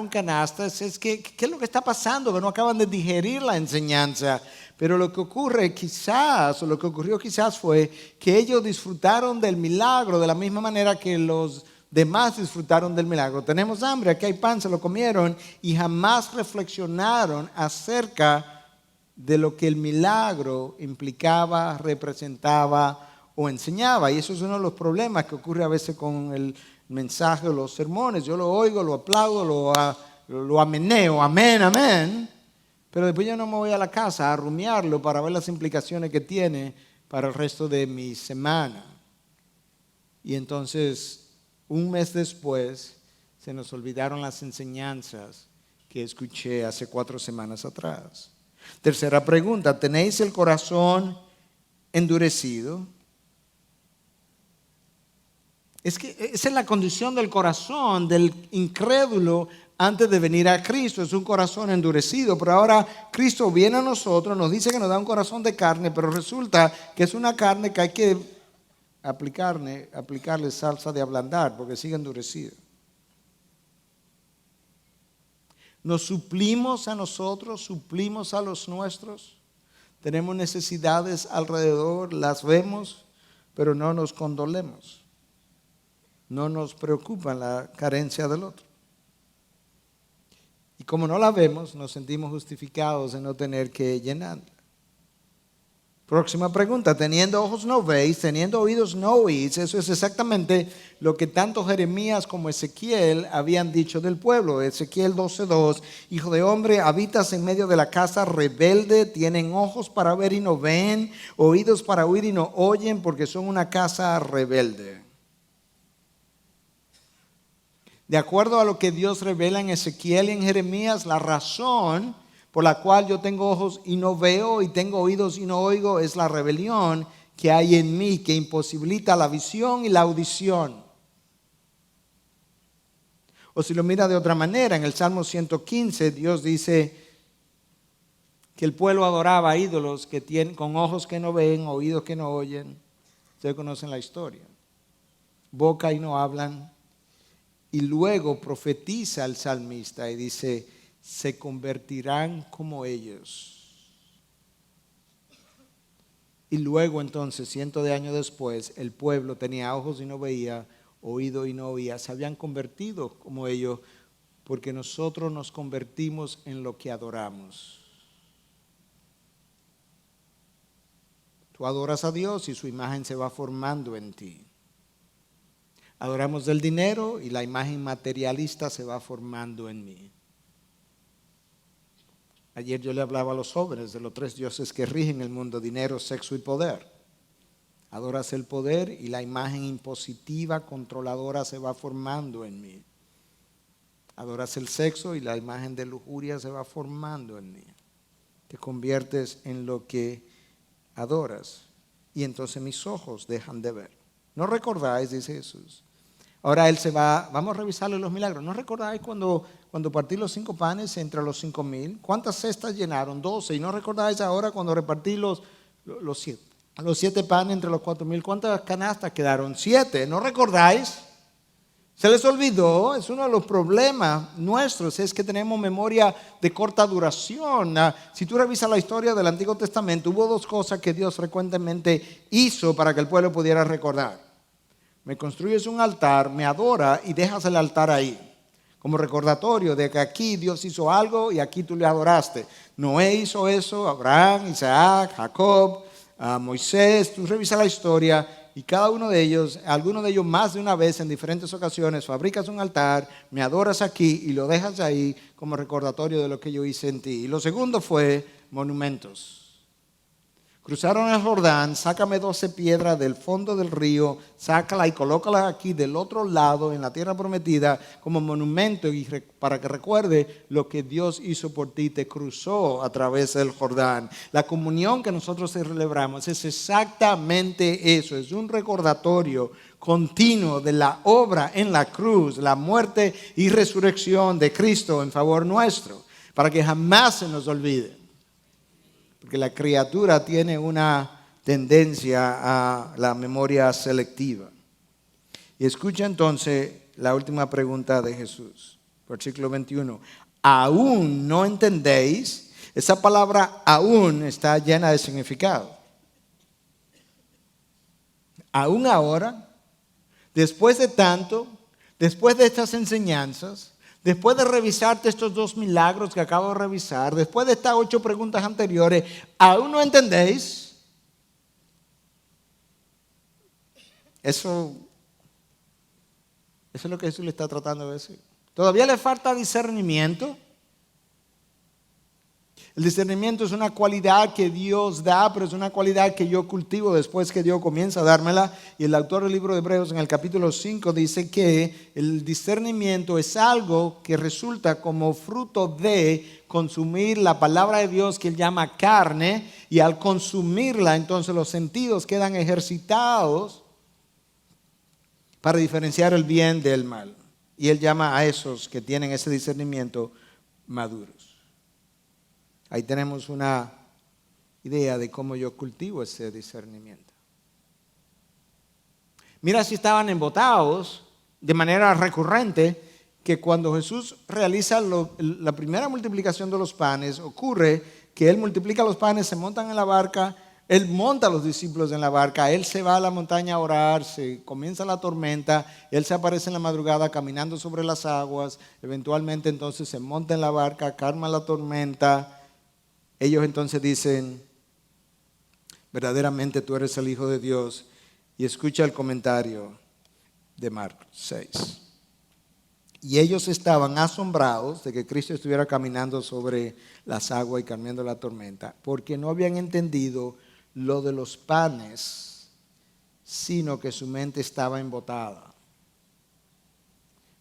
canastas. ¿Qué es lo que está pasando? Que no acaban de digerir la enseñanza. Pero lo que ocurrió quizás fue que ellos disfrutaron del milagro de la misma manera que los demás disfrutaron del milagro. Tenemos hambre, aquí hay pan, se lo comieron y jamás reflexionaron acerca de lo que el milagro implicaba, representaba o enseñaba. Y eso es uno de los problemas que ocurre a veces con el mensaje de los sermones. Yo lo oigo, lo aplaudo, lo ameneo, amén, amén. Pero después yo no me voy a la casa a rumiarlo para ver las implicaciones que tiene para el resto de mi semana. Y entonces, un mes después, se nos olvidaron las enseñanzas que escuché hace 4 semanas atrás. Tercera pregunta, ¿tenéis el corazón endurecido? Es que esa es la condición del corazón del incrédulo antes de venir a Cristo. Es un corazón endurecido, pero ahora Cristo viene a nosotros, nos dice que nos da un corazón de carne, pero resulta que es una carne que hay que aplicarle salsa de ablandar porque sigue endurecido. Nos suplimos a nosotros, suplimos a los nuestros. Tenemos necesidades alrededor, las vemos, pero no nos condolemos. No nos preocupa la carencia del otro. Y como no la vemos, nos sentimos justificados en no tener que llenarla. Próxima pregunta, teniendo ojos no veis, teniendo oídos no oís. Eso es exactamente lo que tanto Jeremías como Ezequiel habían dicho del pueblo. Ezequiel 12:2, hijo de hombre, habitas en medio de la casa rebelde, tienen ojos para ver y no ven, oídos para oír y no oyen, porque son una casa rebelde. De acuerdo a lo que Dios revela en Ezequiel y en Jeremías, la razón por la cual yo tengo ojos y no veo y tengo oídos y no oigo es la rebelión que hay en mí, que imposibilita la visión y la audición. O si lo mira de otra manera, en el Salmo 115 Dios dice que el pueblo adoraba a ídolos que tienen con ojos que no ven, oídos que no oyen. Ustedes conocen la historia. Boca y no hablan. Y luego profetiza el salmista y dice, se convertirán como ellos. Y luego entonces, cientos de años después, el pueblo tenía ojos y no veía, oído y no oía. Se habían convertido como ellos porque nosotros nos convertimos en lo que adoramos. Tú adoras a Dios y su imagen se va formando en ti. Adoramos el dinero y la imagen materialista se va formando en mí. Ayer yo le hablaba a los jóvenes de los 3 dioses que rigen el mundo: dinero, sexo y poder. Adoras el poder y la imagen impositiva, controladora se va formando en mí. Adoras el sexo y la imagen de lujuria se va formando en mí. Te conviertes en lo que adoras y entonces mis ojos dejan de ver. ¿No recordáis? Dice Jesús. Ahora Él se va, vamos a revisarle los milagros. ¿No recordáis cuando partí los 5 panes entre los 5,000? ¿Cuántas cestas llenaron? 12. ¿Y no recordáis ahora cuando repartí los 7 panes entre los 4,000? ¿Cuántas canastas quedaron? 7. ¿No recordáis? Se les olvidó, es uno de los problemas nuestros, es que tenemos memoria de corta duración. Si tú revisas la historia del Antiguo Testamento, hubo dos cosas que Dios frecuentemente hizo para que el pueblo pudiera recordar. Me construyes un altar, me adora y dejas el altar ahí, como recordatorio de que aquí Dios hizo algo y aquí tú le adoraste. Noé hizo eso, Abraham, Isaac, Jacob, Moisés. Tú revisas la historia y cada uno de ellos, algunos de ellos más de una vez en diferentes ocasiones, fabricas un altar, me adoras aquí y lo dejas ahí como recordatorio de lo que yo hice en ti. Y lo segundo fue monumentos. Cruzaron el Jordán, sácame 12 piedras del fondo del río, sácala y colócala aquí del otro lado en la tierra prometida como monumento y para que recuerde lo que Dios hizo por ti, te cruzó a través del Jordán. La comunión que nosotros celebramos es exactamente eso, es un recordatorio continuo de la obra en la cruz, la muerte y resurrección de Cristo en favor nuestro, para que jamás se nos olvide. Porque la criatura tiene una tendencia a la memoria selectiva. Y escucha entonces la última pregunta de Jesús, versículo 21. ¿Aún no entendéis? Esa palabra aún está llena de significado. Aún ahora, después de tanto, después de estas enseñanzas, después de revisarte estos 2 milagros que acabo de revisar, después de estas 8 preguntas anteriores, ¿aún no entendéis? Eso es lo que Jesús le está tratando de decir. ¿Todavía le falta discernimiento? El discernimiento es una cualidad que Dios da, pero es una cualidad que yo cultivo después que Dios comienza a dármela. Y el autor del libro de Hebreos en el capítulo 5 dice que el discernimiento es algo que resulta como fruto de consumir la palabra de Dios que él llama carne, y al consumirla entonces los sentidos quedan ejercitados para diferenciar el bien del mal. Y él llama a esos que tienen ese discernimiento maduros. Ahí tenemos una idea de cómo yo cultivo ese discernimiento. Mira si estaban embotados de manera recurrente que cuando Jesús realiza la primera multiplicación de los panes, ocurre que Él multiplica los panes, se montan en la barca, Él monta a los discípulos en la barca, Él se va a la montaña a orar, se comienza la tormenta, Él se aparece en la madrugada caminando sobre las aguas, eventualmente entonces se monta en la barca, calma la tormenta. Ellos entonces dicen, verdaderamente tú eres el Hijo de Dios. Y escucha el comentario de Marcos 6. Y ellos estaban asombrados de que Cristo estuviera caminando sobre las aguas y calmando la tormenta, porque no habían entendido lo de los panes, sino que su mente estaba embotada.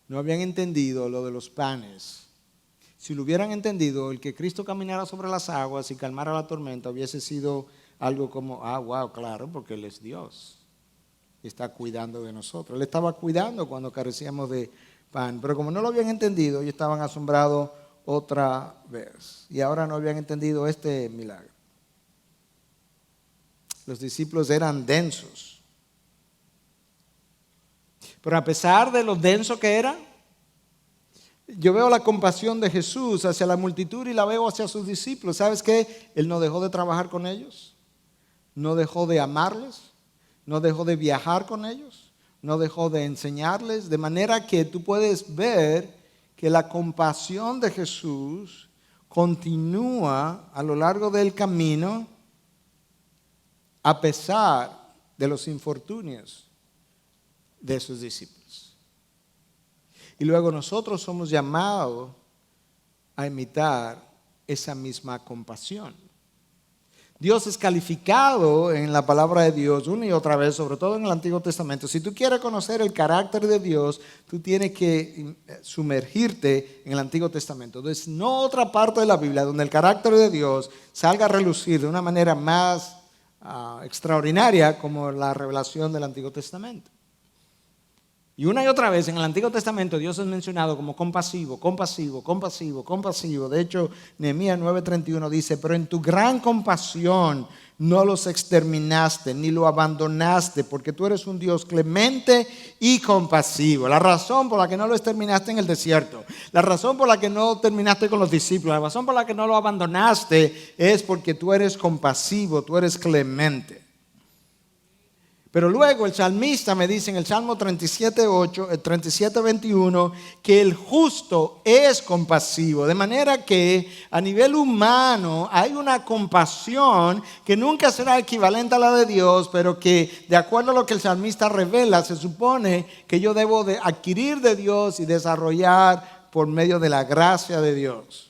No habían entendido lo de los panes. Si lo hubieran entendido, el que Cristo caminara sobre las aguas y calmara la tormenta hubiese sido algo como, wow, claro, porque Él es Dios y está cuidando de nosotros. Él estaba cuidando cuando carecíamos de pan, pero como no lo habían entendido, ellos estaban asombrados otra vez y ahora no habían entendido este milagro. Los discípulos eran densos, pero a pesar de lo denso que eran, yo veo la compasión de Jesús hacia la multitud y la veo hacia sus discípulos. ¿Sabes qué? Él no dejó de trabajar con ellos, no dejó de amarles, no dejó de viajar con ellos, no dejó de enseñarles, de manera que tú puedes ver que la compasión de Jesús continúa a lo largo del camino a pesar de los infortunios de sus discípulos. Y luego nosotros somos llamados a imitar esa misma compasión. Dios es calificado en la palabra de Dios una y otra vez, sobre todo en el Antiguo Testamento. Si tú quieres conocer el carácter de Dios, tú tienes que sumergirte en el Antiguo Testamento. Entonces, no otra parte de la Biblia donde el carácter de Dios salga a relucir de una manera más extraordinaria como la revelación del Antiguo Testamento. Y una y otra vez en el Antiguo Testamento Dios es mencionado como compasivo, compasivo, compasivo, compasivo. De hecho, Nehemías 9:31 dice, pero en tu gran compasión no los exterminaste ni lo abandonaste, porque tú eres un Dios clemente y compasivo. La razón por la que no lo exterminaste en el desierto, la razón por la que no terminaste con los discípulos, la razón por la que no lo abandonaste es porque tú eres compasivo, tú eres clemente. Pero luego el salmista me dice en el Salmo 37:21 que el justo es compasivo. De manera que a nivel humano hay una compasión que nunca será equivalente a la de Dios, pero que de acuerdo a lo que el salmista revela, se supone que yo debo de adquirir de Dios y desarrollar por medio de la gracia de Dios.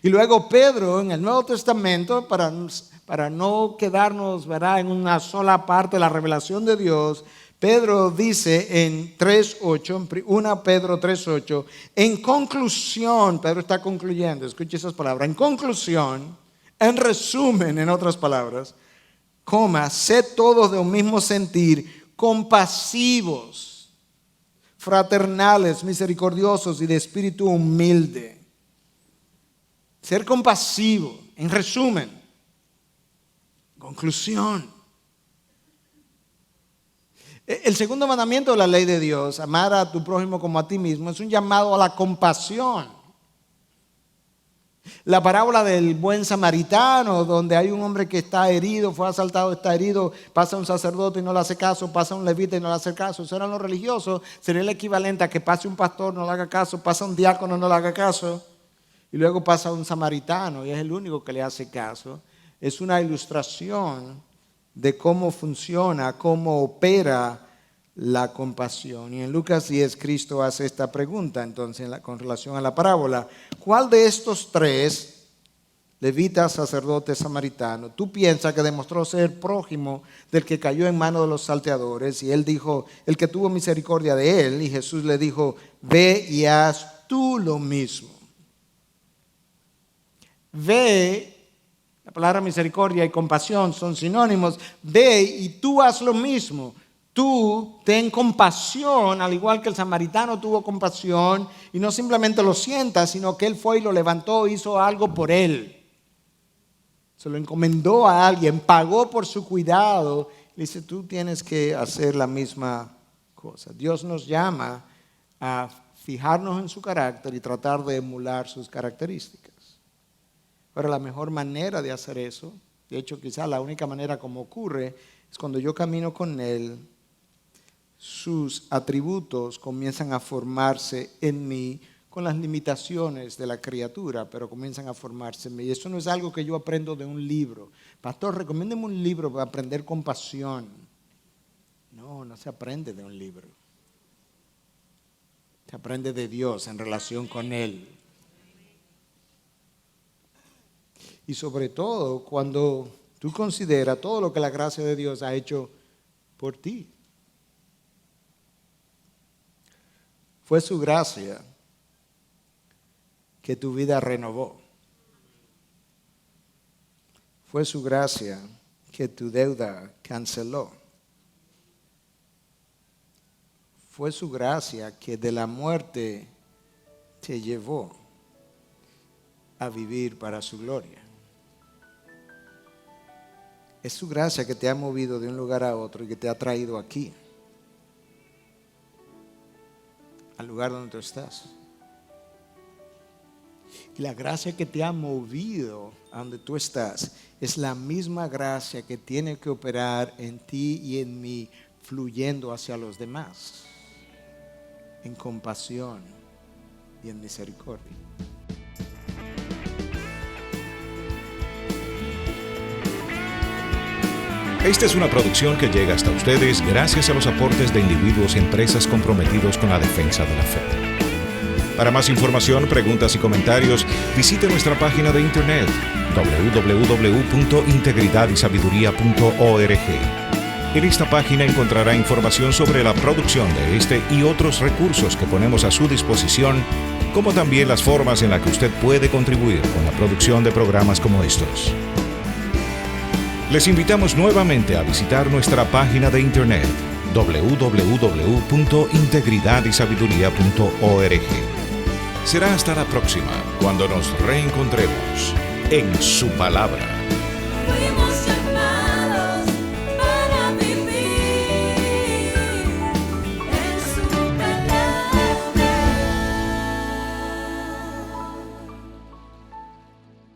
Y luego Pedro en el Nuevo Testamento, para no quedarnos, ¿verdad?, en una sola parte de la revelación de Dios, Pedro dice en 3:8, 1 Pedro 3:8, en conclusión, Pedro está concluyendo, escuche esas palabras, en conclusión, en resumen, en otras palabras, sed todos de un mismo sentir, compasivos, fraternales, misericordiosos y de espíritu humilde. Ser compasivo, en resumen, conclusión. El segundo mandamiento de la ley de Dios, amar a tu prójimo como a ti mismo, es un llamado a la compasión. La parábola del buen samaritano, donde hay un hombre que está herido, fue asaltado, está herido, pasa un sacerdote y no le hace caso, pasa un levita y no le hace caso. Eso eran los religiosos, sería el equivalente a que pase un pastor, no le haga caso, pasa un diácono, no le haga caso. Y luego pasa un samaritano y es el único que le hace caso. Es una ilustración de cómo funciona, cómo opera la compasión. Y en Lucas 10 Cristo hace esta pregunta entonces con relación a la parábola. ¿Cuál de estos tres, levita, sacerdote, samaritano, tú piensas que demostró ser prójimo del que cayó en manos de los salteadores? Y él dijo, el que tuvo misericordia de él. Y Jesús le dijo, ve y haz tú lo mismo. Ve, la palabra misericordia y compasión son sinónimos. Ve y tú haz lo mismo. Tú ten compasión, al igual que el samaritano tuvo compasión, y no simplemente lo sientas, sino que él fue y lo levantó, hizo algo por él. Se lo encomendó a alguien, pagó por su cuidado. Le dice, tú tienes que hacer la misma cosa. Dios nos llama a fijarnos en su carácter y tratar de emular sus características. Pero la mejor manera de hacer eso, de hecho quizá la única manera como ocurre, es cuando yo camino con Él, sus atributos comienzan a formarse en mí con las limitaciones de la criatura, pero comienzan a formarse en mí. Y eso no es algo que yo aprendo de un libro. Pastor, recomiéndeme un libro para aprender compasión. No se aprende de un libro. Se aprende de Dios en relación con Él. Y sobre todo cuando tú consideras todo lo que la gracia de Dios ha hecho por ti. Fue su gracia que tu vida renovó. Fue su gracia que tu deuda canceló. Fue su gracia que de la muerte te llevó a vivir para su gloria. Es su gracia que te ha movido de un lugar a otro y que te ha traído aquí, al lugar donde tú estás. Y la gracia que te ha movido a donde tú estás es la misma gracia que tiene que operar en ti y en mí, fluyendo hacia los demás, en compasión y en misericordia. Esta es una producción que llega hasta ustedes gracias a los aportes de individuos y empresas comprometidos con la defensa de la fe. Para más información, preguntas y comentarios, visite nuestra página de internet www.integridadisabiduría.org. En esta página encontrará información sobre la producción de este y otros recursos que ponemos a su disposición, como también las formas en las que usted puede contribuir con la producción de programas como estos. Les invitamos nuevamente a visitar nuestra página de internet www.integridadysabiduría.org. Será hasta la próxima, cuando nos reencontremos en su palabra.